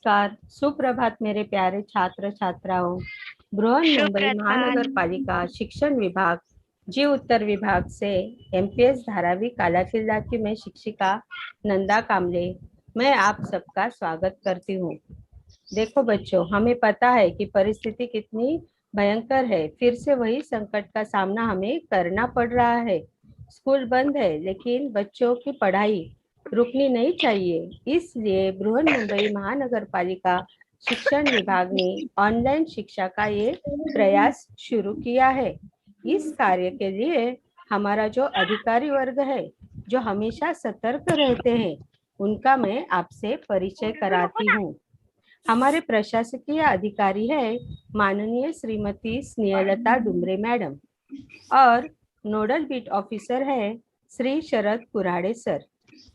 नमस्कार, सुप्रभात मेरे प्यारे छात्र छात्राओं। बृहन मुंबई सुप्रभात। महानगर पालिका शिक्षण विभाग जीव उत्तर विभाग से एमपीएस धारावी कालाकिल्ला की मैं शिक्षिका नंदा कामले, मैं आप सबका स्वागत करती हूँ। देखो बच्चों, हमें पता है कि परिस्थिति कितनी भयंकर है। फिर से वही संकट का सामना हमें करना पड़ रहा है। स्कूल बंद है, लेकिन बच्चों की पढ़ाई रुकनी नहीं चाहिए। इसलिए बृहन मुंबई महानगर पालिका शिक्षण विभाग ने ऑनलाइन शिक्षा का ये प्रयास शुरू किया है। इस कार्य के लिए हमारा जो अधिकारी वर्ग है, जो हमेशा सतर्क रहते हैं, उनका मैं आपसे परिचय कराती हूँ। हमारे प्रशासकीय अधिकारी है माननीय श्रीमती स्नेहलता डुमरे मैडम, और नोडल बीट ऑफिसर है Shri Sharad Kurade sir.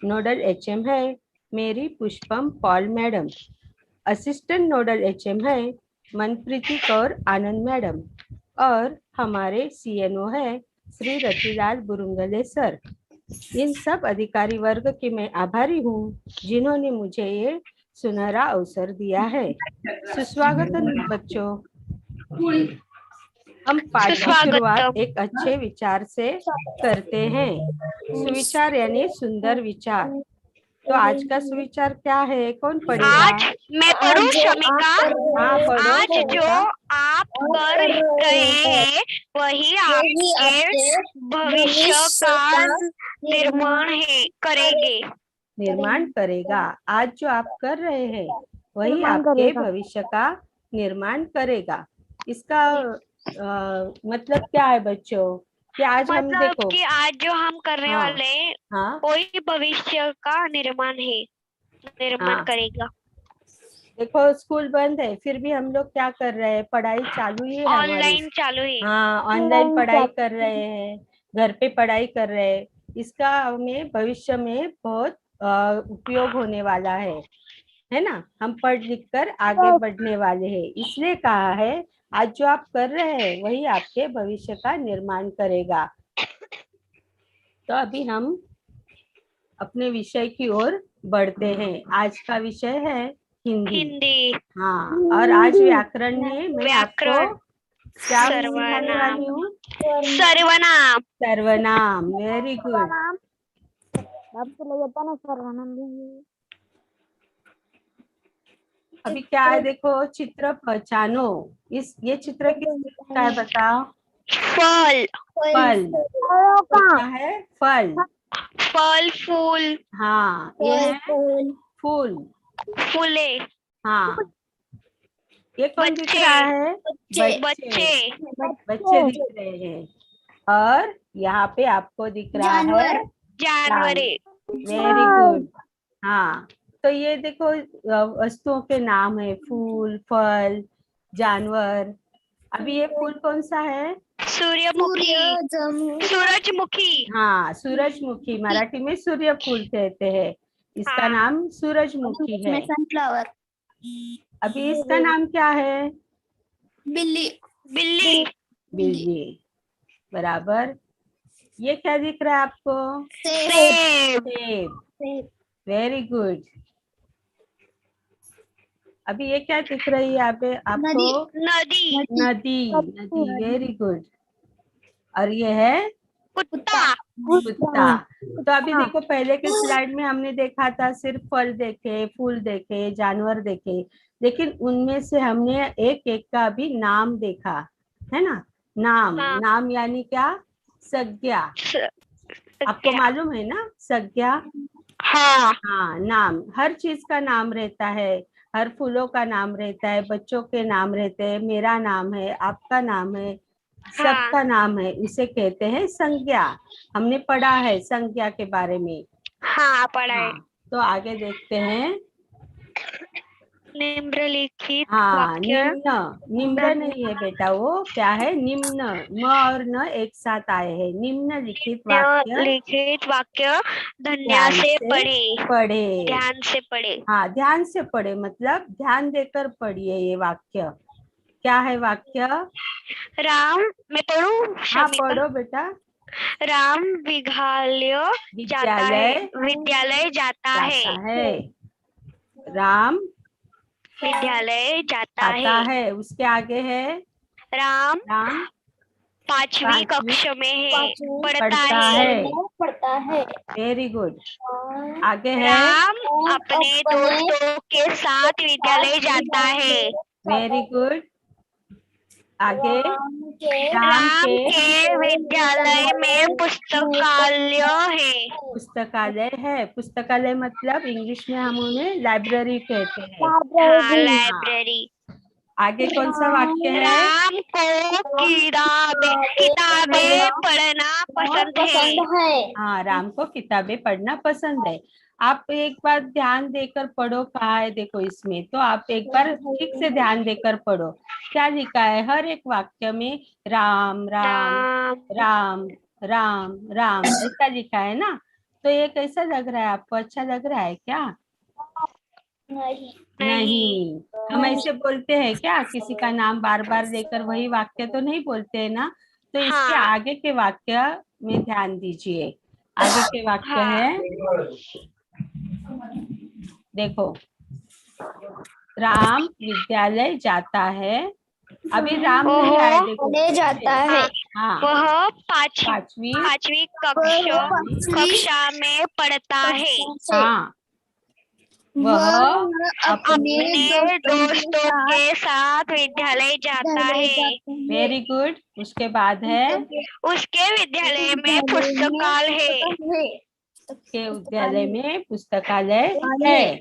Nodal HM है Mary Pushpam Paul madam. Assistant nodal HM है मनप्रीति कौर आनंद मैडम, और हमारे सीएनओ है श्री रतिलाल बुरुंगले सर। इन सब अधिकारी वर्ग की मैं आभारी हूँ, जिन्होंने मुझे ये सुनहरा अवसर दिया है। सुस्वागत बच्चों। हम पाठ की शुरुआत एक अच्छे विचार से करते हैं। सुविचार यानी सुंदर विचार। तो आज का सुविचार क्या है, कौन पढ़ेगा? आज मैं पढ़ूं शमिका। हाँ पढ़ो आज जो शमिका। आप कर रहे हैं वही आपके भविष्य का निर्माण करेगा। आज जो आप कर रहे हैं वही आपके भविष्य का निर्माण करेगा। इसका मतलब क्या है बच्चों? कि आज हम मतलब देखो कि आज जो हम करने हाँ, वाले हैं हाँ, वही भविष्य का निर्माण करेगा। देखो स्कूल बंद है, फिर भी हम लोग क्या कर रहे हैं? पढ़ाई चालू ही है हमारी। ऑनलाइन चालू है। हाँ, ऑनलाइन पढ़ाई कर रहे हैं, घर पे पढ़ाई कर रहे हैं। इसका हमें भविष्य में बहुत उपयोग होने वाला है ना। हम पढ़ लिख कर आगे बढ़ने वाले हैं, इसलिए कहा है आज जो आप कर रहे हैं वही आपके भविष्य का निर्माण करेगा। तो अभी हम अपने विषय की ओर बढ़ते हैं। आज का विषय है हिंदी। हाँ, और आज व्याकरण में मैं आपको क्या सिखाने वाली हूँ? सर्वनाम। सर्वनाम। Very good. अभी क्या है देखो, चित्र पहचानो। ये चित्र किस चीज का है बताओ? फल। फल। तो क्या है? फल। फल फूल। हाँ, ये है फूल। फूले। हाँ, ये कौन दिख बच्चे। रहा है? बच्चे। बच्चे दिख रहे हैं। और यहाँ पे आपको दिख रहा है जानवरे। Very good. हाँ, तो ये देखो वस्तुओं के नाम है, फूल, फल, जानवर। अभी ये फूल कौन सा है? सूर्यमुखी। सूरजमुखी। हाँ, सूरजमुखी। मराठी में सूर्य फूल कहते हैं। इसका हाँ। नाम सूरजमुखी है। सनफ्लावर। अभी इसका नाम क्या है? बिल्ली। बिल्ली। बिल्ली। बराबर। ये क्या दिख रहा है आपको? सेब। सेब। Very good. अभी ये क्या दिख रही है यहाँ पे आपको? नदी। नदी। नदी। Very good. और ये है कुत्ता। कुत्ता। तो अभी देखो, पहले के स्लाइड में हमने देखा था सिर्फ फल देखे, फूल देखे, जानवर देखे, लेकिन उनमें से हमने एक एक का भी नाम देखा, है ना। नाम। हाँ। नाम यानी क्या? संज्ञा। आपको मालूम है ना संज्ञा? हाँ। हाँ, नाम। हर चीज का नाम रहता है। हर फूलों का नाम रहता है, बच्चों के नाम रहते हैं, मेरा नाम है, आपका नाम है, सबका नाम है। उसे कहते हैं संज्ञा। हमने पढ़ा है संज्ञा के बारे में। हाँ पढ़ा है। हाँ, तो आगे देखते हैं। निम्नलिखित हाँ, वाक्य। निम्न। निम्न नहीं है बेटा, वो क्या है? निम्न। म और न एक साथ आए हैं। निम्नलिखित वाक्य निम्नलिखित वाक्य ध्यान से पढ़े। ध्यान से पढ़े। हाँ, ध्यान से पढ़े मतलब ध्यान देकर पढ़िए। ये वाक्य क्या है? वाक्य राम। मैं पढ़ूं हाँ, शमिका? पढ़ो बेटा। राम विद्यालय जाता है। विद्यालय विद्यालय जाता है। जाता है। राम विद्यालय जाता आता है। है, उसके आगे है राम राम 5वीं पांचवी कक्षा में है, पढ़ता पढ़ता है। है। पढ़ता है। Very good. आगे है राम अपने दोस्तों के साथ विद्यालय जाता है। Very good. आगे राम राम के के विद्यालय में पुस्तकालय है। पुस्तकालय है। पुस्तकालय मतलब इंग्लिश में हम उन्हें लाइब्रेरी कहते हैं। हाँ, लाइब्रेरी। आगे कौन सा वाक्य है? राम को किताबें पढ़ना पसंद है। हाँ, राम को किताबें पढ़ना पसंद है। आप एक बार ध्यान देकर पढ़ो, कहा है देखो इसमें, तो आप एक बार ठीक से ध्यान देकर पढ़ो। क्या लिखा है? हर एक वाक्य में राम राम राम राम राम राम ऐसा लिखा है ना। तो ये कैसा लग रहा है आपको? अच्छा लग रहा है क्या? नहीं। नहीं। हम ऐसे बोलते हैं क्या? किसी का नाम बार बार लेकर वही वाक्य तो नहीं बोलते हैं ना। तो इसके हाँ आगे के वाक्य में ध्यान दीजिए। आगे के वाक्य हाँ। है, देखो, राम विद्यालय जाता है। अभी राम नहीं आया, देखो। ले जाता है। हाँ, वह पांचवी पांचवी कक्षा में पढ़ता है। हाँ, वह अपने अपने दोस्तों के साथ विद्यालय जाता है। Very good. उसके बाद है उसके विद्यालय में पुस्तकालय है। के विद्यालय में पुस्तकालय है।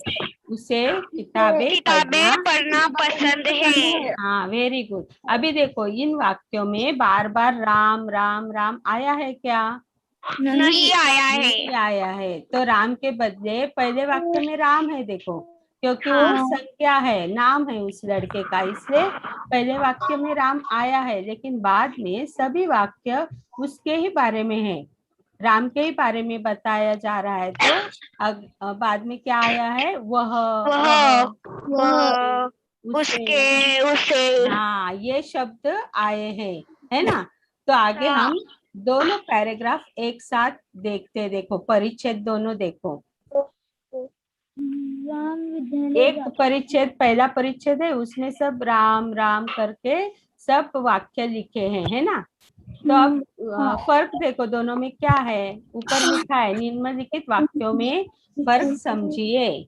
उसे किताबें पढ़ना पढ़ना पसंद है। हाँ, वेरी गुड। अभी देखो, इन वाक्यों में बार बार राम राम राम आया है क्या? नहीं आया है। नहीं आया है। तो राम के बदले पहले वाक्य में राम है, देखो, क्योंकि वो हाँ। संज्ञा है, नाम है उस लड़के का, इसलिए पहले वाक्य में राम आया है। लेकिन बाद में सभी वाक्य उसके ही बारे में है, राम के ही बारे में बताया जा रहा है। तो बाद में क्या आया है? वह वह उसे उसे हाँ, ये शब्द आए हैं, है ना। तो आगे हाँ। हम दोनों पैराग्राफ एक साथ देखते, देखो परिच्छेद दोनों देखो। एक परिच्छेद, पहला परिच्छेद है, उसमें सब राम राम करके सब वाक्य लिखे हैं, है ना। तो अब फर्क देखो दोनों में क्या है। ऊपर लिखा है निम्नलिखित वाक्यों में फर्क समझिए,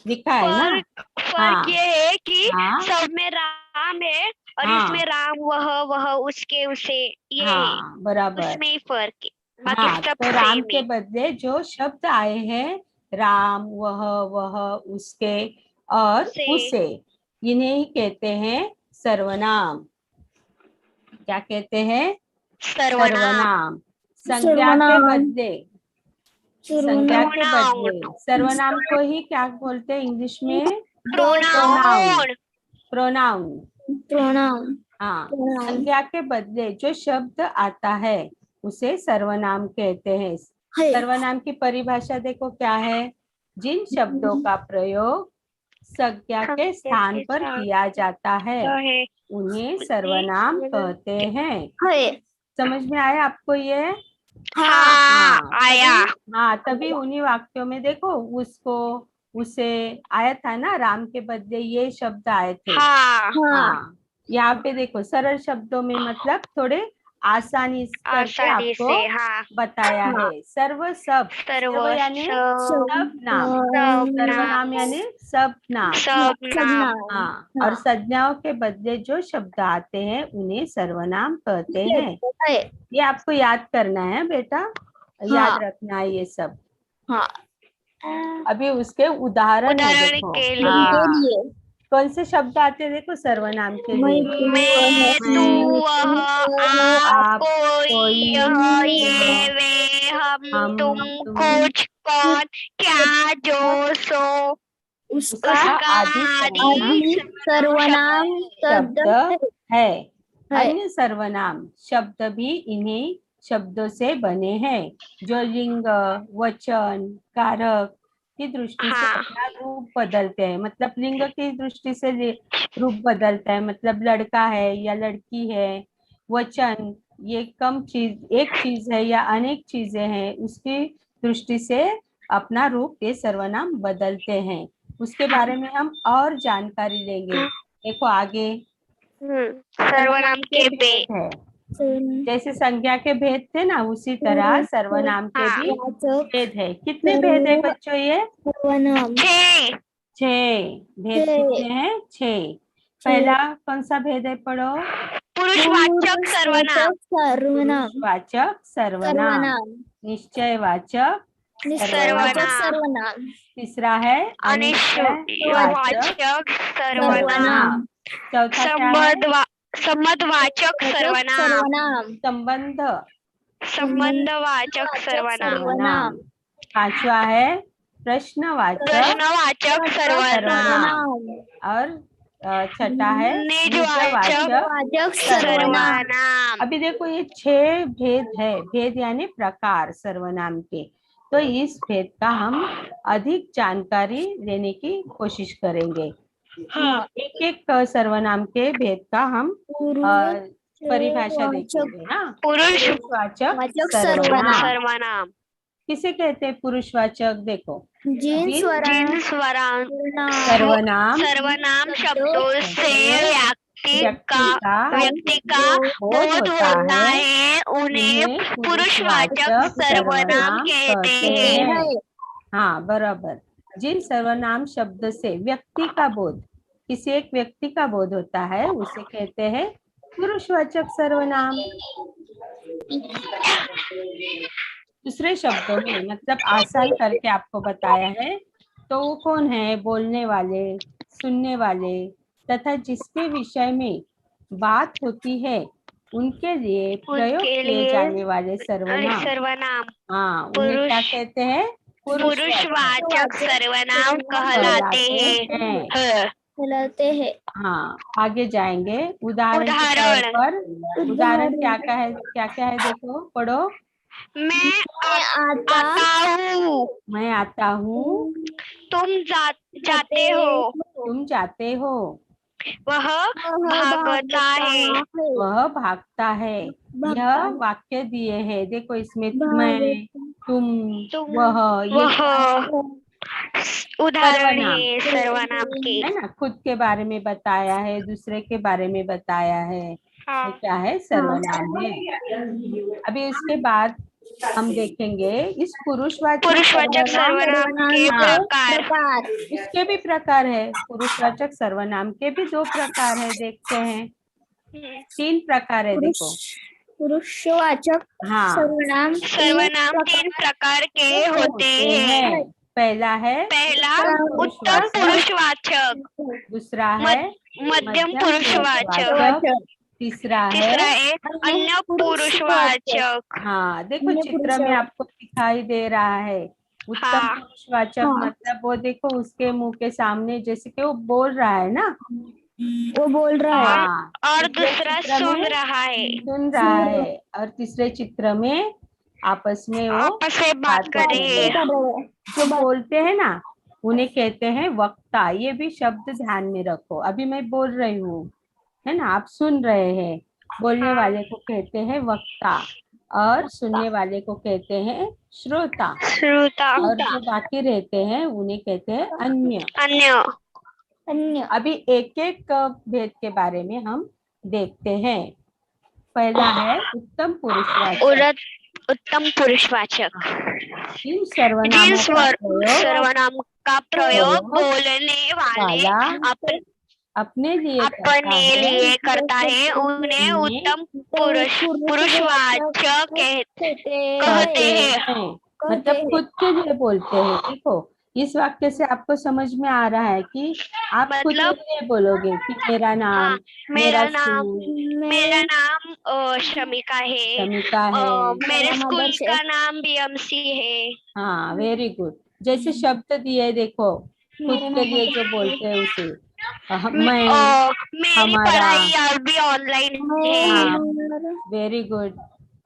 लिखा है ना। फर्क ये है कि हाँ सब में राम है और हाँ इसमें राम वह उसके उसे ये है। हाँ, बराबर। उसमें ही फर्क है, बाकी हाँ, सब तो राम सेम के है। बदले जो शब्द आए हैं, राम, वह उसके और उसे, इन्हें ही कहते हैं सर्वनाम। क्या कहते हैं? सर्वनाम। संज्ञा के बदले, संज्ञा के बदले सर्वनाम को ही क्या बोलते हैं इंग्लिश में? प्रोनाउन। प्रोनाउन। हाँ, संज्ञा के बदले जो शब्द आता है उसे सर्वनाम कहते हैं। सर्वनाम की परिभाषा देखो क्या है? जिन शब्दों का प्रयोग संज्ञा के स्थान पर किया जाता है उन्हें सर्वनाम कहते हैं। समझ में आया आपको ये? हाँ आया। हाँ, तभी उन्हीं वाक्यों में देखो, उसको, उसे आया था ना, राम के बदले ये शब्द आए थे। हाँ, यहाँ पे देखो सरल शब्दों में मतलब थोड़े आसानी करके आसानी आपको से। हाँ बताया है। सर्व सब, सर्व यानी सब नाम, सर्वनाम यानी सब नाम। सब नाम। हाँ, और संज्ञाओं के बदले जो शब्द आते हैं उन्हें सर्वनाम कहते हैं। ये आपको याद करना है बेटा, याद रखना है ये सब। अभी उसके उदाहरण है, देखो। के लिए हाँ, कौन से शब्द आते हैं देखो सर्वनाम के लिए? मैं, तू, वह, आप, कोई, यह, ये, वह, वे, हम, तुम, तुम, कुछ, कौन, क्या, जो, सो, उसका आदि सर्वनाम शब्द है। अन्य सर्वनाम शब्द भी इन्हीं शब्दों से बने हैं, जो लिंग, वचन, कारक की दृष्टि से अपना रूप बदलते हैं। मतलब लिंग की दृष्टि से रूप बदलता है, मतलब लड़का है या लड़की है। वचन, ये कम चीज, एक चीज है या अनेक चीजें हैं, उसकी दृष्टि से अपना रूप ये सर्वनाम बदलते हैं। उसके बारे में हम और जानकारी लेंगे। देखो आगे सर्वनाम के भेद। है, जैसे संज्ञा के भेद थे ना, उसी तरह सर्वनाम के भी भेद है। कितने भेद है बच्चों ये? सर्वनाम 6। 6 भेद। छह। कितने हैं? 6। पहला कौन सा भेद है, पढ़ो। पुरुषवाचक सर्वनाम। सर्वनाम पुरुषवाचक सर्वनाम, निश्चयवाचक निश्चयवाचक सर्वनाम। सर्वनाम तीसरा है अनिश्चयवाचक अनिश्चयवाचक सर्वनाम। चौथा क्या है? संबंधवाचक सर्वनाम। संबंध संबंधवाचक सर्वनाम। सर्वनाम। पांचवा है प्रश्नवाचक प्रश्नवाचक सर्वनाम। और छठा है निजवाचक निजवाचक सर्वनाम। सर्वनाम। अभी देखो ये 6 भेद है, भेद यानी प्रकार सर्वनाम के। तो इस भेद का हम अधिक जानकारी लेने की कोशिश करेंगे। हाँ। एक एक सर्वनाम के भेद का हम परिभाषा देखेंगे ना। पुरुषवाचक सर्वनाम सर्वनाम किसे कहते हैं? पुरुषवाचक देखो, जिन जिन स्वरान सर्वनाम सर्वनाम शब्दों से व्यक्ति का बोध होता है, उन्हें पुरुषवाचक सर्वनाम कहते हैं। हाँ बराबर। जिन सर्वनाम शब्द से व्यक्ति का बोध, किसी एक व्यक्ति का बोध होता है, उसे कहते हैं पुरुषवाचक सर्वनाम। दूसरे शब्दों में मतलब आसान करके आपको बताया है, तो वो कौन है? बोलने वाले, सुनने वाले तथा जिसके विषय में बात होती है, उनके लिए प्रयोग किए जाने वाले सर्वनाम। हाँ, उन्हें क्या कहते हैं? पुरुषवाचक सर्वनाम कहलाते हैं। हाँ, आगे जाएंगे। उदाहरण के तौर पर उदाहरण क्या क्या है देखो, पढ़ो। मैं आता हूँ। मैं आता हूँ। तुम जाते हो। तुम जाते हो। वह भागता है। वह भागता है। यह वाक्य दिए हैं, देखो इसमें मैं, तुम, वह, ये उदाहरण है सर्वनाम के, है ना। खुद के बारे में बताया है, दूसरे के बारे में बताया है। हाँ। ये क्या है? सर्वनाम है। अभी इसके बाद हम देखेंगे इस पुरुषवाचक सर्वनाम के प्रकार। इसके भी प्रकार है। पुरुषवाचक सर्वनाम के भी 2 प्रकार है, देखते हैं। 3 प्रकार है, देखो। पुरुषवाचक हाँ, सर्वनाम 3 प्रकार के होते हैं। पहला है उत्तम पुरुषवाचक। दूसरा है मध्यम पुरुषवाचक। तीसरा है अन्य पुरुषवाचक। हाँ, देखो चित्र में आपको दिखाई दे रहा है उत्तम पुरुषवाचक। मतलब वो देखो उसके मुंह के सामने जैसे कि वो बोल रहा है ना, वो बोल रहा है और दूसरा सुन रहा है। और तीसरे चित्र में आपस में वो बात कर रहे हैं। जो बोलते हैं ना, उन्हें कहते हैं वक्ता। ये भी शब्द ध्यान में रखो। अभी मैं बोल रही हूँ, है ना, आप सुन रहे हैं। बोलने वाले को कहते हैं वक्ता और सुनने वाले को कहते हैं श्रोता। और जो बाकी रहते हैं उन्हें कहते हैं अन्य। अभी एक एक भेद के बारे में हम देखते हैं। पहला है उत्तम पुरुषवाचक। इन सर्वनामों का प्रयोग बोलने वाले अपने लिए करता है, उन्हें उत्तम पुरुषवाचक कहते हैं। मतलब खुद के लिए बोलते हैं। देखो इस वाक्य से आपको समझ में आ रहा है कि आप खुद के लिए बोलोगे कि मेरा नाम शमिका है। मेरे स्कूल का नाम BMC है। हाँ, वेरी गुड। जैसे शब्द दिए देखो, खुद के लिए जो बोलते हैं उसे मैं, मेरी पढ़ाई अभी ऑनलाइन है। Very good.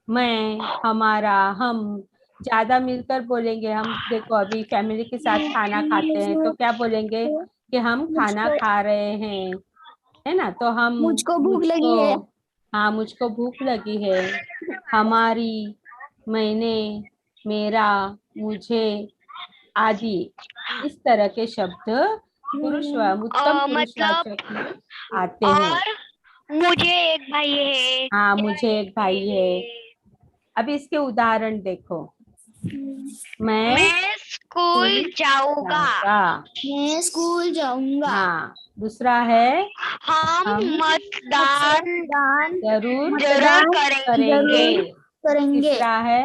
मैं, हमारा, हम ज्यादा मिलकर बोलेंगे। हम देखो अभी फैमिली के साथ खाना खाते हैं तो क्या बोलेंगे कि हम खाना खा रहे हैं, है ना। तो हम मुझको भूख लगी है। हाँ, मुझको भूख लगी है। हमारी, मैंने, मेरा, मुझे आदि इस तरह के शब्द उत्तम मतलब पुरुषवाचक में आते हैं। और मुझे एक भाई है। हाँ, मुझे एक भाई है। अब इसके उदाहरण देखो। मैं मैं स्कूल जाऊंगा। जाऊंगा। मैं स्कूल जाऊंगा। हाँ, दूसरा है हम हम मतदान दान जरूर जरूर करेंगे। करेंगे। करेंगे। तीसरा है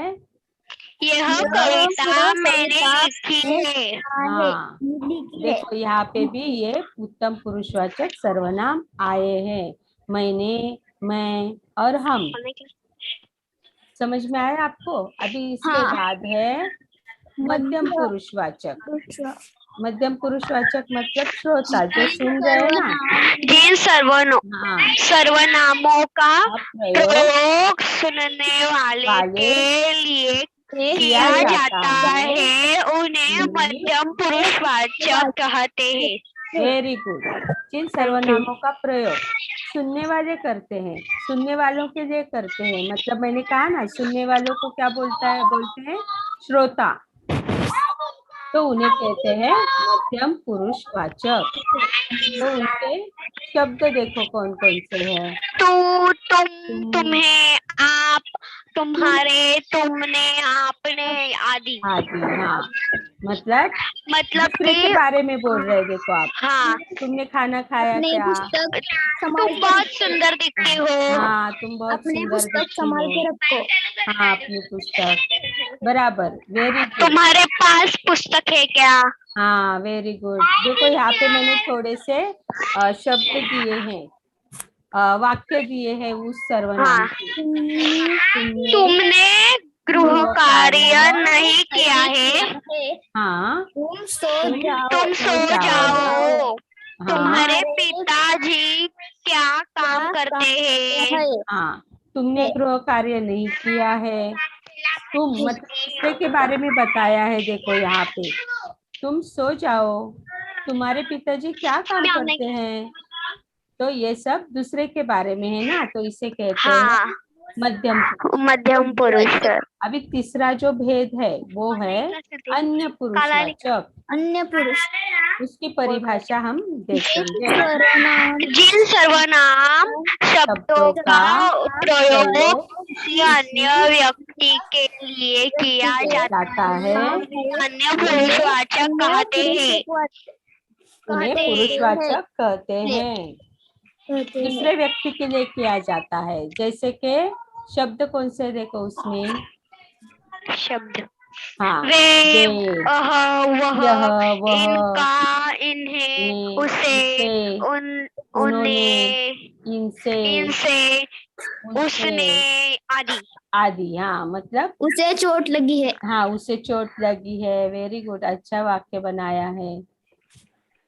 यह यह कविता मैंने कविता लिखी ने है। हाँ, लिखी है। देखो यहाँ पे भी ये उत्तम पुरुषवाचक सर्वनाम आए हैं। मैंने, मैं और हम। समझ में आया आपको? अभी इसके हाँ। बाद है मध्यम पुरुषवाचक। मध्यम पुरुषवाचक मतलब श्रोता जो सुन रहे हैं ना। जिन हाँ, सर्वनामों का अब प्रयोग प्रयोग सुनने वाले वाले के लिए किया किया जाता जाता है। है उन्हें मध्यम पुरुषवाचक कहते हैं। Very good. जिन सर्वनामों का प्रयोग सुनने वाले करते हैं, सुनने वालों के लिए करते हैं, मतलब मैंने कहा ना, सुनने वालों को क्या बोलते हैं श्रोता। तो उन्हें कहते हैं मध्यम पुरुषवाचक। तो उनके शब्द देखो कौन कौन से हैं। तू, तुम, तुम, तुम्हें, आप, तुम्हारे, तुमने, आपने आदि। आदि। हाँ, मतलब मतलब दूसरे के कि बारे में बोल रहे हैं। देखो आप, हाँ, तुमने खाना खाया अपनी क्या? पुस्तक संभाल तुम के बहुत रखो। सुंदर दिखती हो। हाँ, तुम बहुत अपनी सुंदर पुस्तक दिखती संभाल हो। के रखो। हाँ, अपनी पुस्तक। बराबर, वेरी गुड। तुम्हारे पास पुस्तक है क्या? हाँ, वेरी गुड। देखो यहाँ पे मैंने थोड़े से शब्द दिए हैं, वाक्य दिए हैं उस सर्वनाम हाँ, के। तुमने गृह कार्य नहीं किया है। हाँ, तुम सो जाओ। तुम सो जाओ। हाँ, तुम्हारे पिताजी क्या काम करते हैं? हाँ, तुमने गृह कार्य नहीं किया है। तुम मतलब दूसरे के बारे में बताया है। देखो यहाँ पे, तुम सो जाओ, तुम्हारे पिताजी क्या काम करते हैं। तो ये सब दूसरे के बारे में है ना, तो इसे कहते हैं हाँ, मध्यम पुरुष। मध्यम पुरुष। अभी तीसरा जो भेद है वो है अन्य पुरुषवाचक। अन्य पुरुष। उसकी परिभाषा हम देखेंगे। जिन सर्वनाम शब्दों का प्रयोग किसी अन्य व्यक्ति के लिए किया जाता है, अन्य पुरुषवाचक कहते हैं। उन्हें पुरुषवाचक कहते हैं। दूसरे व्यक्ति के लिए किया जाता है। जैसे कि शब्द कौन से देखो उसमें। शब्द हाँ, वे, वह, वह, वह, इनका, इन्हें, उसे, उन्होंने, उन्हें, इनसे, इनसे, उसने आदि। आदि। हाँ, मतलब उसे चोट लगी है। हाँ, उसे चोट लगी है। वेरी गुड, अच्छा वाक्य बनाया है।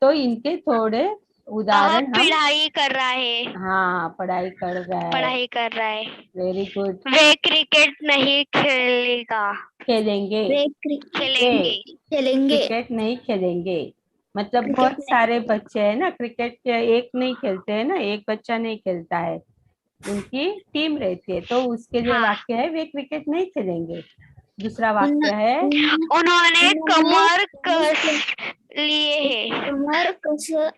तो इनके थोड़े उदाहरण हम। पढ़ाई कर रहा है। हाँ, पढ़ाई कर रहा है। पढ़ाई कर रहा है। Very good. वे क्रिकेट नहीं खेलेगा। खेलेंगे। खेलेंगे। क्रिकेट नहीं खेलेंगे। मतलब बहुत सारे बच्चे हैं ना, क्रिकेट के एक नहीं खेलते हैं ना, एक बच्चा नहीं खेलता है, उनकी टीम रहती है। तो उसके लिए वाक्य है वे क्रिकेट नहीं खेलेंगे। दूसरा वाक्य है उन्होंने कमर कस लिए है।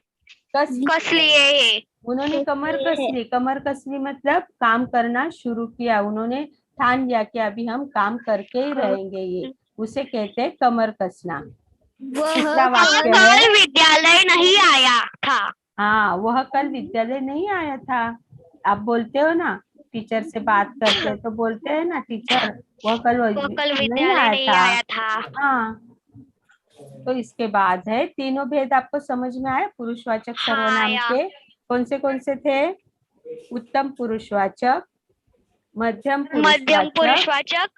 कस लिए है। उन्होंने कमर कस ली। कमर कस ली मतलब काम करना शुरू किया। उन्होंने ठान लिया कि अभी हम काम करके ही रहेंगे, ये उसे कहते हैं कमर कसना। तीसरा वाक्य है कल विद्यालय नहीं आया था। हाँ, वह कल विद्यालय नहीं आया था। आप बोलते हो ना, टीचर से बात करते हैं तो बोलते हैं ना, टीचर वह कल नहीं आया था। हाँ, तो इसके बाद है तीनों भेद। आपको समझ में आए पुरुषवाचक सर्वनाम के कौन से थे? उत्तम पुरुषवाचक, मध्यम पुरुषवाचक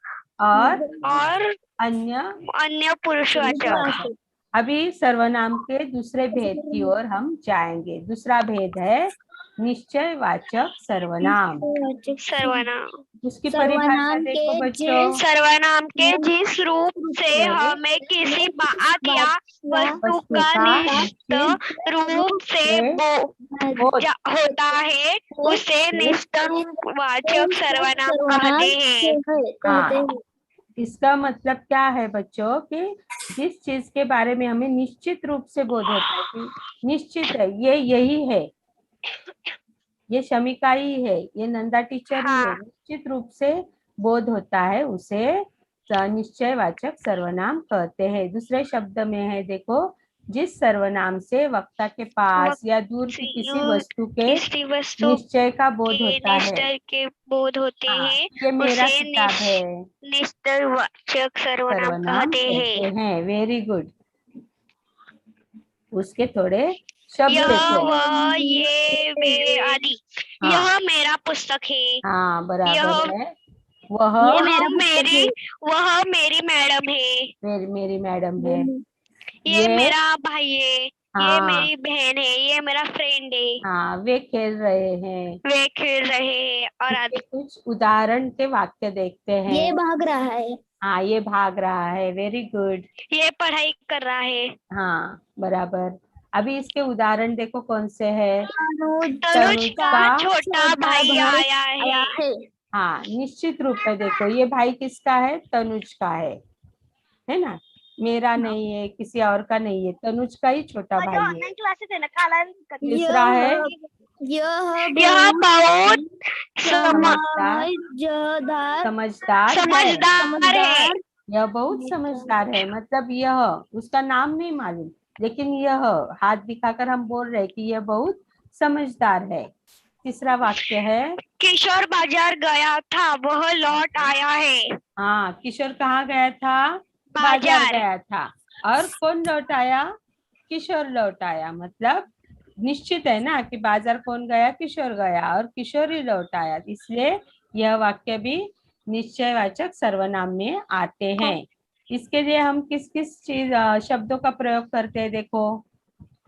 और अन्य पुरुषवाचक। अभी सर्वनाम के दूसरे भेद की ओर हम जाएंगे। दूसरा भेद है निश्चयवाचक सर्वनाम। उसकी परिभाषा देखो बच्चों। सर्वनाम के जिस रूप से हमें किसी बात या वस्तु का निश्चित रूप से होता है उसे निश्चयवाचक सर्वनाम कहते हैं। इसका मतलब क्या है बच्चों कि जिस चीज के बारे में हमें निश्चित रूप से बोध होता है कि निश्चित है, ये यही है, ये शमिका ही है, ये नंदा टीचर ही है, हाँ। निश्चित रूप से बोध होता है, उसे निश्चयवाचक सर्वनाम कहते हैं। दूसरे शब्द में है देखो, जिस सर्वनाम से वक्ता के पास या दूर की किसी वस्तु के किसी वस्तु निश्चय का बोध के होता है। निश्चय के बोध होते हाँ, हैं, ये मेरा उसे किताब है, निश्चयवाचक सर्वनाम सर्वनाम कहते कहते हैं। हैं। Very good. उसके थोड़े शब्द यह देखो। वह ये वे आदि। हाँ यह मेरा पुस्तक है। हाँ, बराबर यह है। वह ये मेरा पुस्तक है। वह मेरी मैडम है। मेरी मैडम है। ये ये मेरा भाई है। ये हाँ मेरी बहन है। ये मेरा फ्रेंड है। हाँ, वे खेल रहे हैं। वे खेल रहे हैं और इसके आदि। कुछ उदाहरण के वाक्य देखते ये हैं। भाग रहा है। हाँ, ये भाग रहा है। Very good. ये पढ़ाई कर रहा है। हाँ, बराबर। अभी इसके उदाहरण देखो कौन से है। तनुज का छोटा छोटा भाई भाई आया आया है। है। हाँ, निश्चित रूप में देखो, ये भाई किसका है? तनुज का है ना? मेरा नहीं है, किसी और का नहीं है, तनुज का ही छोटा भाई है। क्लासेस है ना, काला तीसरा है यह बहुत समझदार। समझदार समझदार है। यह बहुत समझदार है, मतलब यह, उसका नाम नहीं मालूम, लेकिन यह हाथ दिखाकर हम बोल रहे हैं कि यह बहुत समझदार है। तीसरा वाक्य है, किशोर बाजार गया था, वह लौट आया है। हाँ, किशोर कहाँ गया था? बाजार बाजार। गया था। और कौन लौट आया? किशोर लौट आया। मतलब निश्चित है ना कि बाजार कौन गया? किशोर गया, और किशोर ही लौट आया, इसलिए यह वाक्य भी निश्चयवाचक सर्वनाम में आते हैं। इसके लिए हम किस किस चीज शब्दों का प्रयोग करते हैं देखो।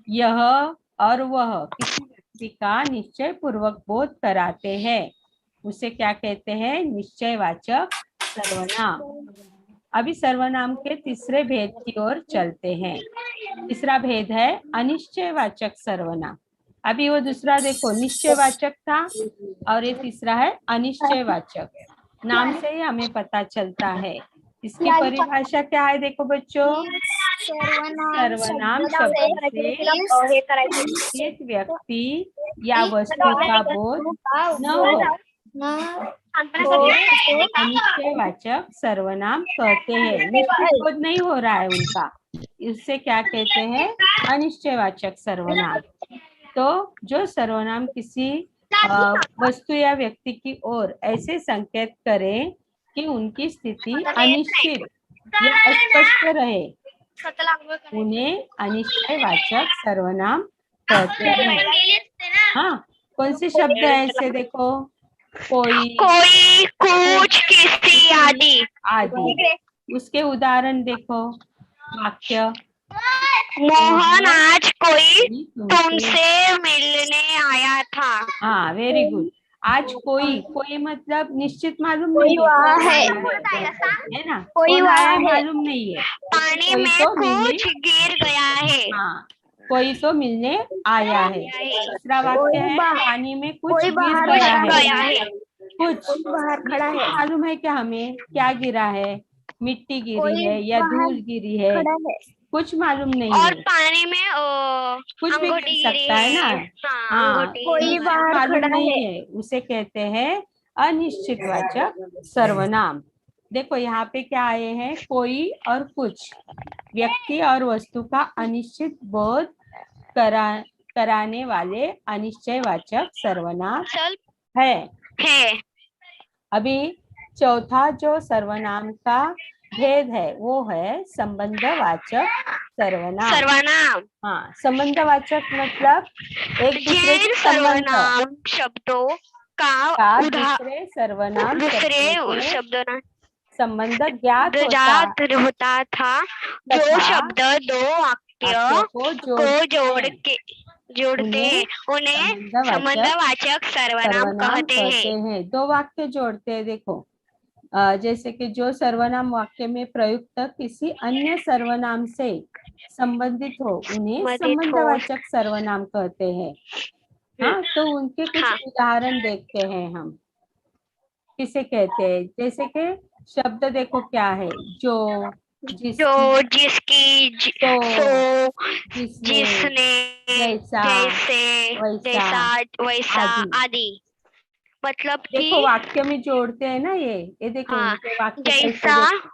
यह और वह किसी व्यक्ति का निश्चय पूर्वक बोध कराते हैं, उसे क्या कहते हैं? निश्चयवाचक सर्वनाम। अभी सर्वनाम के तीसरे भेद की ओर चलते हैं। तीसरा भेद है अनिश्चयवाचक सर्वनाम। अभी वो दूसरा देखो, निश्चयवाचक था, और ये तीसरा है अनिश्चयवाचक। नाम से ही हमें पता चलता है। इसकी परिभाषा क्या है देखो बच्चों। सर्वनाम शब्द से एक व्यक्ति या वस्तु का बोध न हो, अनिश्चयवाचक सर्वनाम कहते हैं। निश्चित बोध नहीं हो रहा है उनका, इससे क्या कहते हैं? अनिश्चयवाचक सर्वनाम। तो जो सर्वनाम किसी वस्तु या व्यक्ति की ओर ऐसे संकेत करें कि उनकी स्थिति अनिश्चित या अस्पष्ट रहे, उन्हें अनिश्चयवाचक सर्वनाम कहते हैं। हाँ, कौन से शब्द है ऐसे देखो? कोई, कुछ, किसी आदि। आदि। उसके उदाहरण देखो। वाक्य, मोहन आज कोई तुमसे। तुमसे मिलने आया था। हाँ, वेरी गुड। आज कोई मतलब निश्चित मालूम नहीं है, कौन आया है ना? कौन आया है मालूम नहीं है। पानी कोई में तो मिलने, कुछ गिर गया है। हाँ, कोई तो मिलने आया है। दूसरा वाक्य है पानी में कुछ गिर गया है। कुछ बाहर खड़ा है। मालूम है क्या हमें? क्या गिरा है? मिट्टी गिरी है या धूल गिरी है? कुछ मालूम नहीं और है। पानी में कुछ भी गिर सकता है ना। हाँ, कोई बाहर मालूम खड़ा नहीं है, उसे कहते हैं अनिश्चितवाचक सर्वनाम। देखो यहाँ पे क्या आए हैं? कोई और कुछ, व्यक्ति और वस्तु का अनिश्चित बोध कराने वाले अनिश्चयवाचक सर्वनाम है। अभी चौथा जो सर्वनाम का भेद है वो है संबंधवाचक सर्वनाम। हाँ, संबंधवाचक मतलब एक दूसरे के सर्वनाम शब्दों का दूसरे सर्वनाम शब्दों ना संबंध ज्ञात होता था, जो शब्द दो वाक्य को जोड़ते हैं उन्हें संबंधवाचक सर्वनाम कहते हैं। दो वाक्य जोड़ते हैं देखो, जैसे कि जो सर्वनाम वाक्य में प्रयुक्त किसी अन्य सर्वनाम से संबंधित हो उन्हें संबंधवाचक सर्वनाम कहते हैं। हाँ, तो उनके कुछ उदाहरण देखते हैं हम, किसे कहते हैं। जैसे कि शब्द देखो क्या है, जो, जो, जिसकी, जिसकी, तो, सो, जिसने, जिसने, जैसा, जैसे, वैसा, जैसा, वैसा आदि। आदि। मतलब देखो कि वाक्य में जोड़ते हैं ना, ये देखो हाँ, उनके वाक्य कैसे, जैसा, देखो,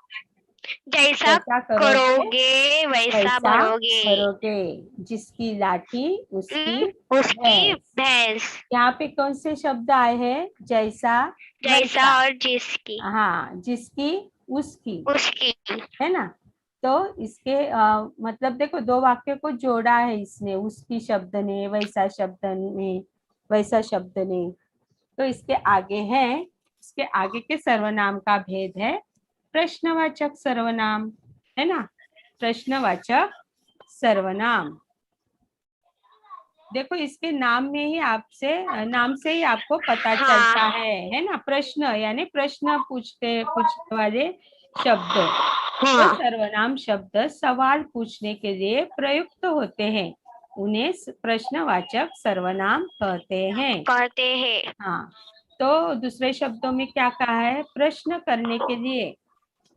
जैसा जैसा करोगे करोगे वैसा वैसा भरोगे। भरोगे। जिसकी लाठी उसकी उसकी भैंस। भैंस। यहाँ पे कौन से शब्द आए हैं, जैसा, जैसा वैसा। और जिसकी, हाँ, जिसकी, उसकी, उसकी। है ना। तो इसके मतलब देखो दो वाक्य को जोड़ा है इसने, उसकी शब्द ने, वैसा शब्द ने, वैसा शब्द ने। तो इसके आगे है, इसके आगे के सर्वनाम का भेद है प्रश्नवाचक सर्वनाम, है ना। प्रश्नवाचक सर्वनाम, देखो इसके नाम में ही नाम से ही आपको पता चलता हाँ, है ना। प्रश्न यानी प्रश्न पूछने वाले शब्द। तो हाँ, सर्वनाम शब्द सवाल पूछने के लिए प्रयुक्त होते हैं, उन्हें प्रश्नवाचक सर्वनाम कहते हैं। कहते हैं। हाँ, तो दूसरे शब्दों में क्या कहा है, प्रश्न करने के लिए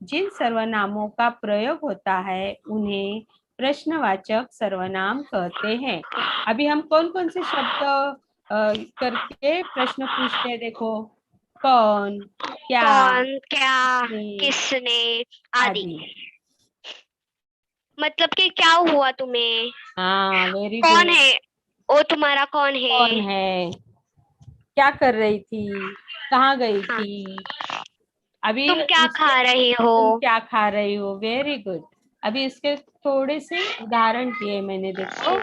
जिन सर्वनामों का प्रयोग होता है उन्हें प्रश्नवाचक सर्वनाम कहते हैं। अभी हम कौन कौन से शब्द करके प्रश्न पूछते हैं, देखो, कौन, क्या, कौन, क्या, किसने, किसने आदि। आदि। मतलब कि क्या हुआ तुम्हें? हाँ, वेरी कौन गुड। है? वो तुम्हारा कौन कौन है? है, क्या कर रही थी, कहाँ गई हाँ, थी। अभी तुम क्या उसके, खा रही हो? तुम क्या खा रही हो, वेरी गुड। अभी इसके थोड़े से उदाहरण दिए मैंने, देखो,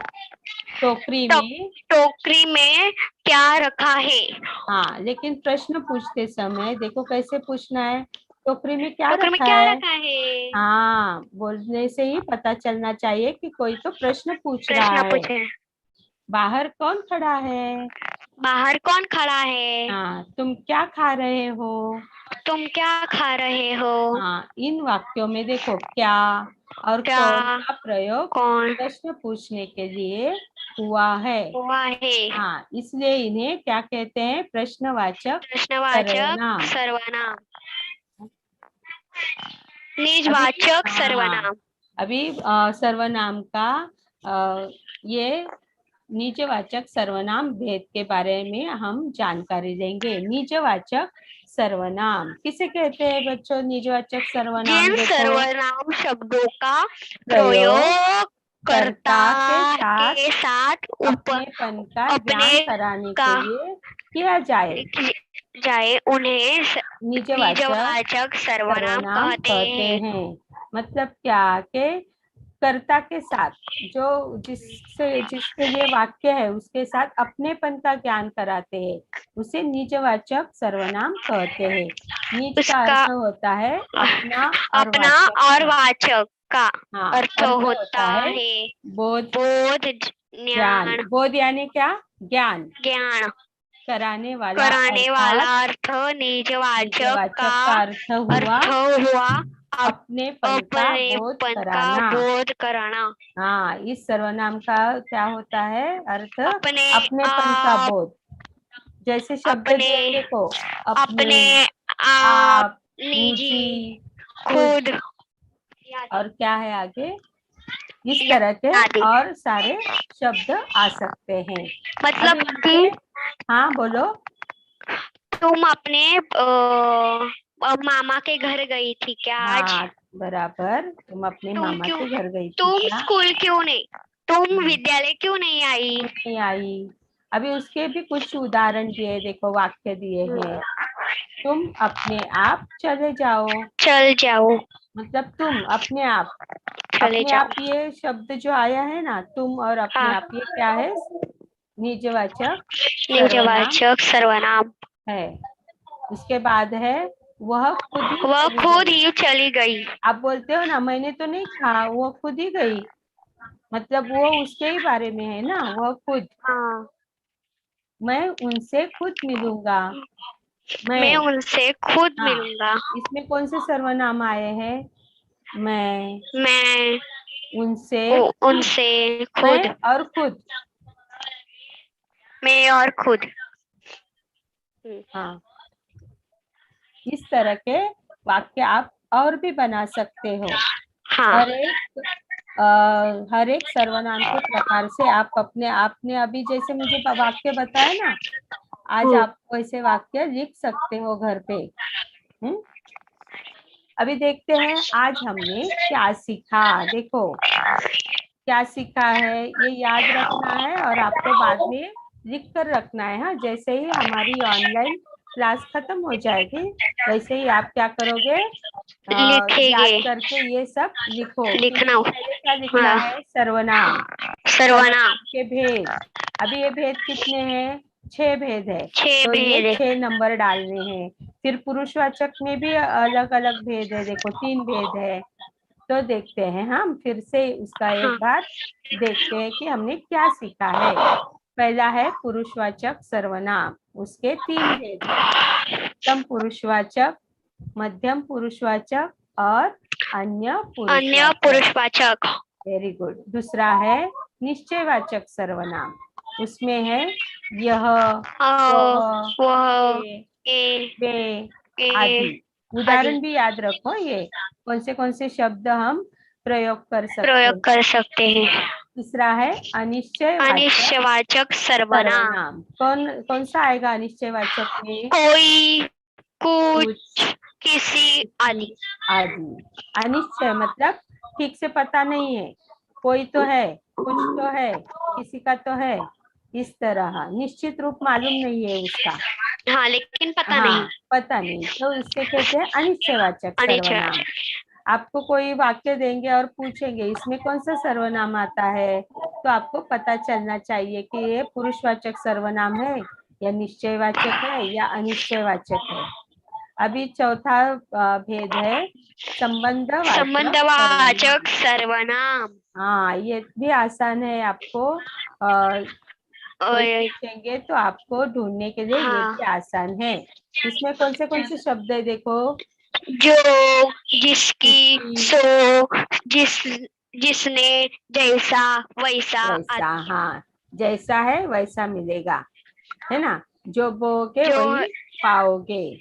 टोकरी तो में। टोकरी में क्या रखा है? हाँ, लेकिन प्रश्न पूछते समय देखो कैसे पूछना है, टोकरी में क्या टोकरी में रखा क्या है। रखा है? हाँ, बोलने से ही पता चलना चाहिए कि कोई तो प्रश्न पूछ रहा प्रश्न है। पूछे। बाहर कौन खड़ा है। बाहर कौन खड़ा है? हाँ, तुम क्या खा रहे हो। तुम क्या खा रहे हो? हाँ, इन वाक्यों में देखो क्या और क्या, कौन का प्रयोग कौन प्रश्न पूछने के लिए हुआ है। हुआ है? हाँ, इसलिए इन्हें क्या कहते हैं, प्रश्नवाचक प्रश्नवाचक सर्वनाम। सर्वनाम, अभी निजवाचक हाँ, सर्वनाम। अभी सर्वनाम का ये निजवाचक सर्वनाम भेद के बारे में हम जानकारी लेंगे। निजवाचक सर्वनाम किसे कहते हैं बच्चों, निजवाचक सर्वनाम, जिन देखो, सर्वनाम शब्दों का प्रयोग प्रयोग कर्ता कर्ता के साथ के साथ ऊपर अपनेपन का अपने ज्ञान कराने का के लिए किया जाए, जाए उन्हें निजवाचक निजवाचक सर्वनाम सर्वनाम कहते कहते हैं। हैं। मतलब क्या के कर्ता के साथ, जो जिसके लिए वाक्य है उसके साथ अपनेपन का ज्ञान कराते हैं, उसे निजवाचक सर्वनाम कहते हैं। निज का उसका अर्थ होता है अपना, और अपना वाचक और का, वाचक का हाँ, अर्थ अर्थ होता होता है है बोध, बोध, ज्ञान। ज्ञान, बोध यानी क्या, ज्ञान ज्ञान कराने वाला, कराने वाला अर्थात अर्थ निजवाचक का निजवाचक का अर्थ हुआ अर्थ हुआ अपनेपन का बोध अपनेपन का कराना। बोध कराना। हाँ, इस सर्वनाम का क्या होता है अर्थ, अपने अपनेपन का आप, बोध। जैसे शब्द अपने दिए देखो, अपने, अपने आप, आप, निजी, निजी, खुद, खुद और क्या है आगे, इस तरह के आदि। और सारे शब्द आ सकते हैं। मतलब अभी कि इनके, हाँ बोलो। तुम अपने मामा के घर गई थी क्या आज? हाँ, बराबर, तुम अपने तुम मामा क्यों, के घर गई थी तुम क्या। स्कूल क्यों नहीं, तुम हम्म, विद्यालय क्यों नहीं आई? नहीं आई। अभी उसके भी कुछ उदाहरण दिए, देखो वाक्य दिए हैं, तुम अपने आप चले जाओ। चल जाओ, मतलब तुम अपने आप, चले अपने जाओ। आप ये शब्द जो आया है ना, तुम और अपने हाँ, आप, ये क्या है, निजवाचक सर्वनाम निजवाचक सर्वनाम। है। उसके बाद है वह खुद ही वह चली खुद गई। ही चली गई। आप बोलते हो ना मैंने तो नहीं कहा, वो खुद ही गई, मतलब वो उसके ही बारे में है ना, वह खुद। हाँ, मैं उनसे खुद मिलूंगा। मैं मैं, उनसे खुद हाँ, मिलूंगा। इसमें कौन से सर्वनाम आए हैं, मैं, मैं उनसे, उनसे खुद, मैं और खुद। मैं और खुद। हाँ, इस तरह के वाक्य आप और भी बना सकते हो। हाँ हर एक सर्वनाम के प्रकार से आप अपने आपने अभी जैसे मुझे वाक्य बताया ना, आज आप वैसे वाक्य लिख सकते हो घर पे। अभी देखते हैं आज हमने क्या सीखा। देखो क्या सीखा है, ये याद रखना है और आपको बाद में लिख कर रखना है। हाँ, जैसे ही हमारी ऑनलाइन क्लास खत्म हो जाएगी वैसे ही आप क्या करोगे, लिखेंगे, याद करके ये सब लिखो। लिखना। पहले क्या लिखना हाँ, है, सर्वनाम। सर्वनाम। सर्वनाम के भेद। अभी ये भेद कितने हैं, 6 भेद है, 6 तो ये भेद। 6 नंबर डालने हैं। फिर पुरुषवाचक में भी अलग अलग भेद है, देखो 3 भेद है। तो देखते हैं हम फिर से उसका एक हाँ बार देखते हैं कि हमने क्या सीखा है। पहला है पुरुषवाचक सर्वनाम, उसके 3 भेद है, उत्तम पुरुषवाचक, मध्यम पुरुषवाचक और अन्य अन्य पुरुषवाचक। पुरुषवाचक। Very good. दूसरा है निश्चयवाचक सर्वनाम, उसमें है यह, वह, वह, ये, ए, वे ए, आदि। उदाहरण भी याद रखो, ये कौन से शब्द हम प्रयोग कर सकते प्रयोग हैं। कर सकते हैं। तीसरा है अनिश्चयवाचक अनिश्चयवाचक सर्वनाम। सर्वनाम। कौन सा आएगा अनिश्चयवाचक में, कोई, कुछ, कुछ, किसी आदि। आदि। अनिश्चय मतलब ठीक से पता नहीं है, कोई तो है, कुछ तो है, किसी का तो है, इस तरह निश्चित रूप मालूम नहीं है उसका। हाँ, लेकिन पता हाँ, नहीं। पता नहीं, तो इससे कहते हैं अनिश्चयवाचक सर्वनाम। अनिश्चयवाचक। आपको कोई वाक्य देंगे और पूछेंगे इसमें कौन सा सर्वनाम आता है, तो आपको पता चलना चाहिए कि ये पुरुषवाचक सर्वनाम है या निश्चयवाचक है या अनिश्चयवाचक है। अभी चौथा भेद है संबंधवाचक संबंधवाचक सर्वनाम। सर्वनाम। हाँ, ये भी आसान है, आपको कोई और पूछेंगे तो आपको ढूंढने के लिए ये हाँ, भी आसान है। इसमें कौन से शब्द है, देखो जो, जिसकी, किसकी, सो, जिस, जिसने, जैसा, वैसा वैसा। आदि। हाँ, जैसा है वैसा मिलेगा, है ना, जो बोगे जो, वही पाओगे।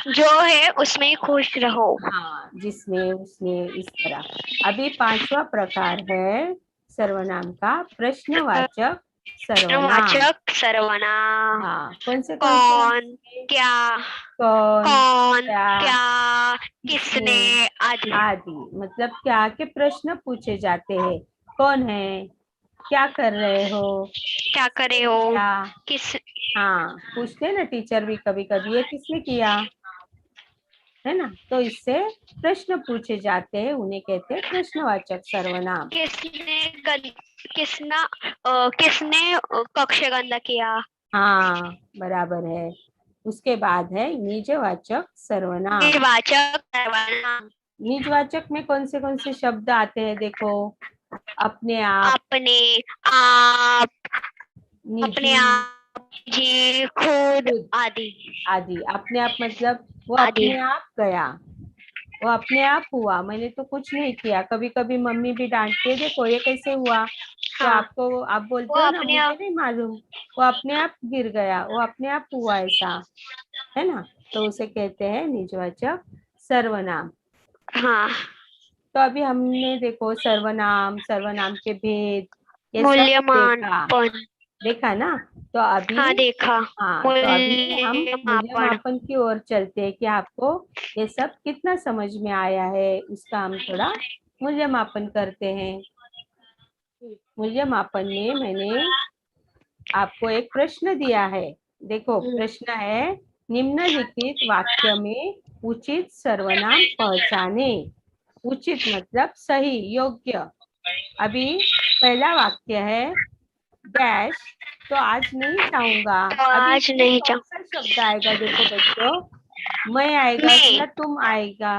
जो है उसमें खुश रहो। हाँ, जिसने उसने इस तरह। अभी पांचवा प्रकार है सर्वनाम का प्रश्नवाचक सर्वनाम। प्रश्नवाचक सर्वनाम। हाँ, कौन से हैं कौन, इसमें? क्या, कौन, कौन, क्या, क्या, किसने किसने आदि। आदि। मतलब क्या के प्रश्न पूछे जाते हैं, कौन है, क्या कर रहे हो, क्या करे किसने हो, किया। किस। हाँ, पूछते हैं ना टीचर भी कभी कभी, ये किसने किया, है ना, तो इससे प्रश्न पूछे जाते हैं, उन्हें कहते हैं प्रश्नवाचक सर्वनाम। किसने किसना, किसने कक्ष गंदा किया। हाँ, बराबर है। उसके बाद है निजवाचक सर्वनाम। निर्वाचक सर्वनाम। निजवाचक में कौन से शब्द आते हैं, देखो अपने आप, अपने आप, अपने निजी, आप, जी, खुद खुद आदि। आदि। अपने आप मतलब वो आदि। अपने आप गया, वो अपने आप हुआ, मैंने तो कुछ नहीं किया। कभी कभी मम्मी भी डांटती है, देखो ये कैसे हुआ, तो हाँ, आपको आप वो बोलते हो ना अपने मुझे आप। नहीं मालूम, वो अपने आप गिर गया, वो अपने आप हुआ ऐसा, है ना, तो उसे कहते हैं निजवाचक सर्वनाम। हाँ, तो अभी हमने देखो सर्वनाम, सर्वनाम के भेद, ये सब देखा, मूल्यमापन। देखा ना। तो अभी, हाँ, देखा। हाँ, तो अभी हम मूल्यमापन। मूल्यमापन की ओर चलते हैं कि आपको ये सब कितना समझ में आया है, उसका हम थोड़ा मूल्यमापन करते हैं। मूल्यमापन में मैंने आपको एक प्रश्न दिया है, देखो प्रश्न है निम्नलिखित वाक्य में उचित सर्वनाम पहचाने। उचित मतलब सही, योग्य। अभी पहला वाक्य है डैश, तो आज नहीं जाऊंगा। तो अभी आज इसमें नहीं कौन जाऊँ। सा शब्द आएगा, देखो बच्चों, मैं आएगा मैं या तुम आएगा,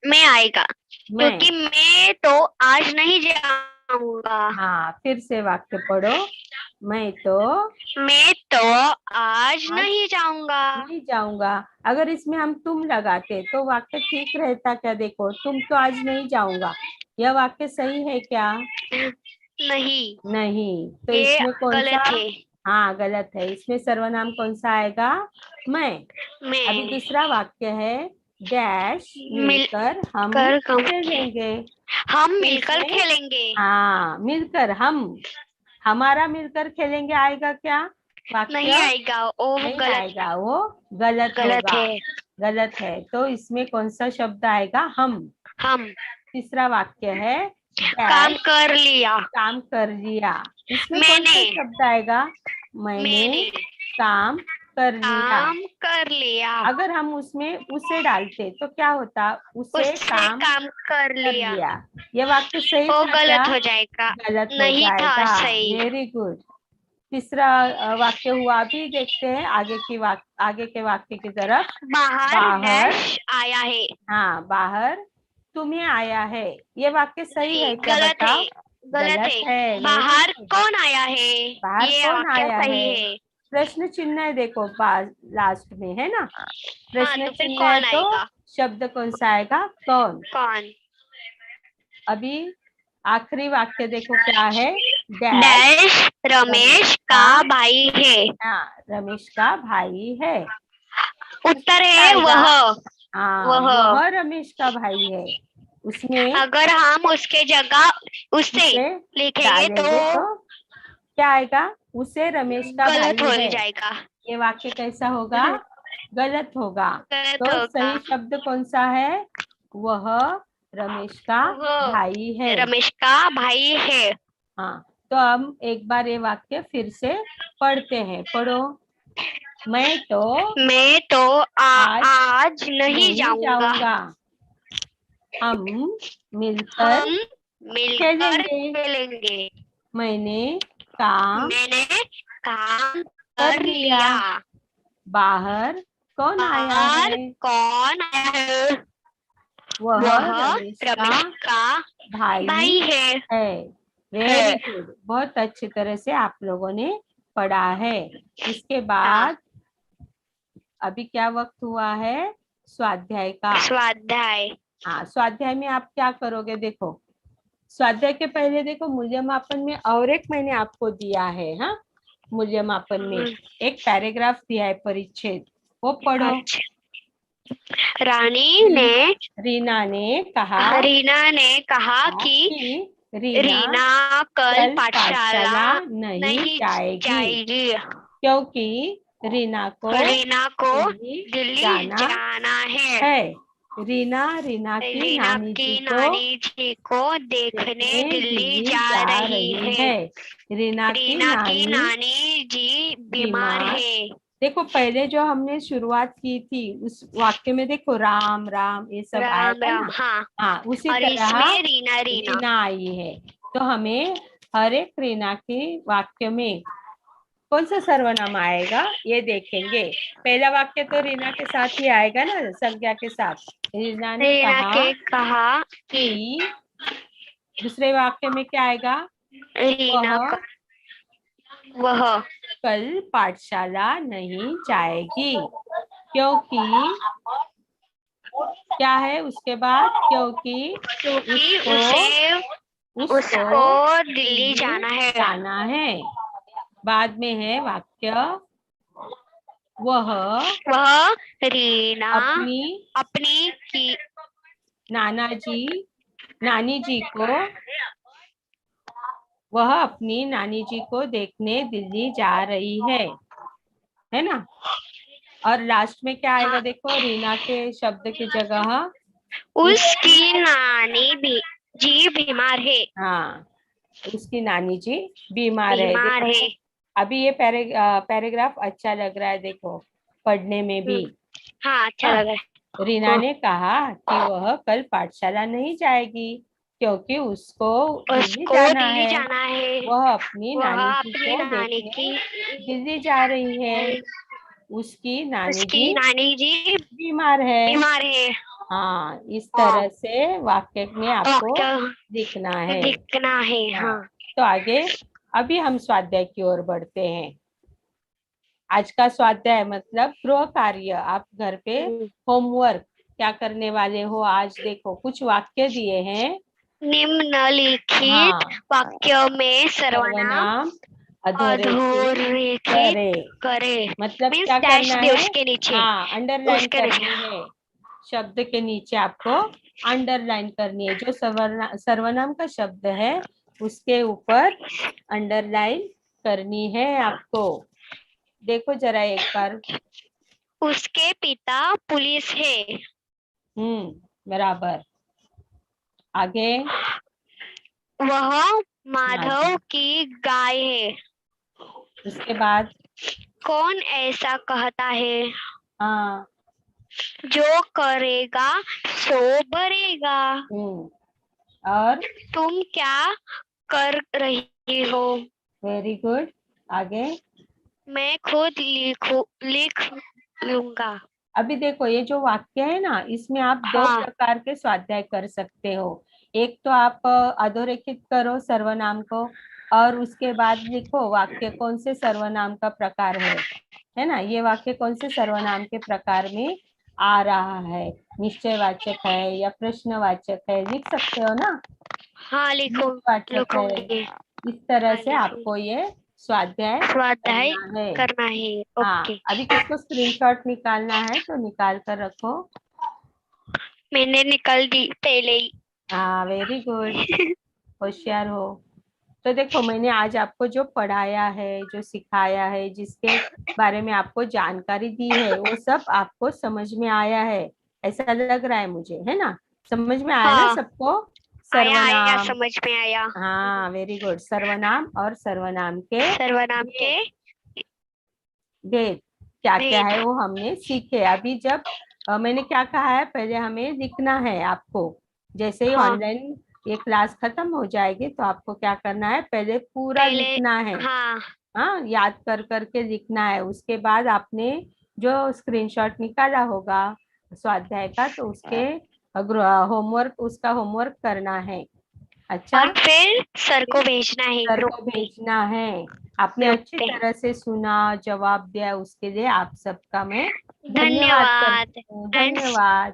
मैं आएगा, मैं। क्योंकि मैं तो आज नहीं जाऊंगा। हाँ, फिर से वाक्य पढ़ो, मैं तो मैं तो आज आज नहीं जाऊंगा। नहीं जाऊंगा। अगर इसमें हम तुम लगाते तो वाक्य ठीक रहता क्या, देखो तुम तो आज नहीं जाऊंगा, यह वाक्य सही है क्या, नहीं, नहीं, तो ये इसमें कौन सा, गलत है। हाँ गलत है, इसमें सर्वनाम कौन सा आएगा, मैं। अभी मैं दूसरा वाक्य है डैश मिलकर हम खेलेंगे। हम मिलकर खेलेंगे। हाँ, मिलकर हम, हमारा मिलकर खेलेंगे आएगा क्या? वाक्य नहीं आएगा, वो नहीं गलत आएगा, वो गलत गलत होगा, है। गलत है। तो इसमें कौन सा शब्द आएगा? हम। हम तीसरा वाक्य है काम डैश कर लिया। काम कर लिया। इसमें कौन सा मैंने शब्द आएगा? मैंने काम कर लिया। काम कर लिया। अगर हम उसमें उसे डालते तो क्या होता? उसे उससे काम काम कर कर लिया। लिया। ये वाक्य सही वो था क्या? गलत हो जाएगा। गलत हो नहीं था जाएगा। सही। Very good. तीसरा वाक्य हुआ। अभी देखते हैं आगे के वाक्य की तरफ। बाहर बाहर डैश आया है। हाँ, बाहर तुम्हें आया है। ये वाक्य सही है क्या? गलत बताओ। है, गलत है। है। बाहर वेरी गुड। कौन आया है? बाहर ये कौन वाक्य आया सही है? है। प्रश्न चिन्ह है, देखो लास्ट में है ना, हाँ, प्रश्न तो फिर चिन्ह है कौन तो आएगा? शब्द कौन सा आएगा? कौन। कौन? अभी आखिरी वाक्य देखो क्या है? डैश डैश रमेश का भाई है। हाँ, रमेश का भाई है। उत्तर क्या है आएगा? वह। हाँ, वह वह रमेश का भाई है। उसमें अगर हम उसके जगह उसे उसे लिखेंगे तो डालेंगे तो क्या आएगा? उसे रमेश का गलत हो भाई है। जाएगा। ये वाक्य कैसा होगा? गलत होगा। गलत तो होगा। सही शब्द कौन सा है? वह रमेश का वह भाई है। रमेश का भाई है। हाँ, तो हम एक बार ये वाक्य फिर से पढ़ते हैं। पढ़ो। मैं तो आज नहीं जाऊंगा। हम मिलकर हम मिलकर खेलेंगे। खेलेंगे। मैंने काम मैंने काम कर कर लिया। लिया। बाहर कौन आया बाहर है? कौन आया है? वह वह रमेश रमेश का भाई भाई है। है। Very good. बहुत अच्छी तरह से आप लोगों ने पढ़ा है। इसके बाद अभी क्या वक्त हुआ है? स्वाध्याय का। स्वाध्याय। हाँ, स्वाध्याय में आप क्या करोगे? देखो, स्वाध्याय के पहले देखो, मूल्यमापन में और एक मैंने आपको दिया है। हाँ, मूल्यमापन में एक पैराग्राफ दिया है, परिच्छेद, वो पढ़ो। अच्छा। रीना ने कहा कि रीना कल पाठशाला नहीं जाएगी क्योंकि रीना को दिल्ली दिल्ली जाना है। रीना की नानी जी को देखने दिल्ली जा रही है। रीना की नानी जी बीमार है। देखो, पहले जो हमने शुरुआत की थी उस वाक्य में देखो, राम राम ये सब आया था ना। हाँ, उसी और तरह इसमें रीना आई है। तो हमें हर एक रीना के वाक्य में कौन सा सर्वनाम आएगा ये देखेंगे। पहला वाक्य तो रीना के साथ ही आएगा ना, संज्ञा के साथ। रीना ने कहा कि दूसरे वाक्य में क्या आएगा? वह कल पाठशाला नहीं जाएगी क्योंकि क्या है उसके बाद? क्योंकि उसको दिल्ली जाना है। बाद में है वाक्य, वह रीना अपनी नानी जी को वह अपनी नानी जी को देखने दिल्ली जा रही है ना। और लास्ट में क्या आएगा? देखो, रीना के शब्द की जगह उसकी नानी जी बीमार है। हाँ, उसकी नानी जी बीमार है। अभी ये पैराग्राफ अच्छा लग रहा है, देखो पढ़ने में भी। हाँ, अच्छा लग रहा है। रीना ने कहा कि वह कल पाठशाला नहीं जाएगी क्योंकि उसको दिल्ली जाना है। वह अपनी नानी जी को देखने दिल्ली जा रही है। उसकी नानी जी बीमार है। हाँ, इस तरह से वाक्य में आपको लिखना है। हाँ। तो आगे अभी हम स्वाध्याय की ओर बढ़ते हैं। आज का स्वाध्याय मतलब गृह कार्य। आप घर पे होमवर्क क्या करने वाले हो? आज देखो, कुछ वाक्य दिए हैं। निम्नलिखित वाक्यों में सर्वनाम अधोरेखित करे। मतलब क्या करना है? उसके नीचे। हाँ, अंडरलाइन करनी है। शब्द के नीचे आपको अंडरलाइन करनी है। जो सर्वनाम का शब्द है उसके ऊपर अंडरलाइन करनी है आपको। देखो जरा एक बार। उसके पिता पुलिस है। बराबर। आगे। वह माधव की गाय है। उसके बाद कौन ऐसा कहता है? हाँ। जो करेगा सो भरेगा। और तुम क्या कर रही हो? Very good. आगे। मैं खुद लिख लूंगा। अभी देखो ये जो वाक्य है ना, इसमें आप दो हाँ। प्रकार के स्वाध्याय कर सकते हो। एक तो आप अधोरेखित करो सर्वनाम को, और उसके बाद लिखो वाक्य कौन से सर्वनाम का प्रकार है ना। ये वाक्य कौन से सर्वनाम के प्रकार में आ रहा है, निश्चयवाचक है या प्रश्नवाचक है, लिख सकते हो ना। हाँ वाचक है। लिखूंगी। इस तरह हाँ, से आपको ये स्वाध्याय स्वाध्याय करना है। करना है। हाँ, ओके। अभी किसको स्क्रीनशॉट निकालना है तो निकाल कर रखो। मैंने निकल दी पहले ही। हाँ, वेरी गुड, होशियार हो। तो देखो मैंने आज आपको जो पढ़ाया है, जो सिखाया है, जिसके बारे में आपको जानकारी दी है, वो सब आपको समझ में आया है, ऐसा लग रहा है मुझे, है ना। समझ में आया ना हाँ, सबको। आया सर्वनाम। समझ में आया। हाँ, वेरी गुड। सर्वनाम और सर्वनाम के सर्वनाम के भेद क्या क्या भेद। है वो हमने सीखे। अभी जब मैंने क्या कहा है, पहले हमें लिखना है आपको। जैसे ही हाँ, ऑनलाइन ये क्लास खत्म हो जाएगी तो आपको क्या करना है, पहले पूरा पहले। लिखना है। हाँ। हाँ, याद कर करके लिखना है। उसके बाद आपने जो स्क्रीनशॉट निकाला होगा स्वाध्याय का, तो उसके होमवर्क, उसका होमवर्क करना है। अच्छा। और फिर सर को भेजना है सर ग्रुप को पे। भेजना है। आपने ग्रुप अच्छी पे। तरह से सुना, जवाब दिया, उसके लिए आप सबका मैं धन्यवाद धन्यवाद। करती हूँ। एंड धन्यवाद।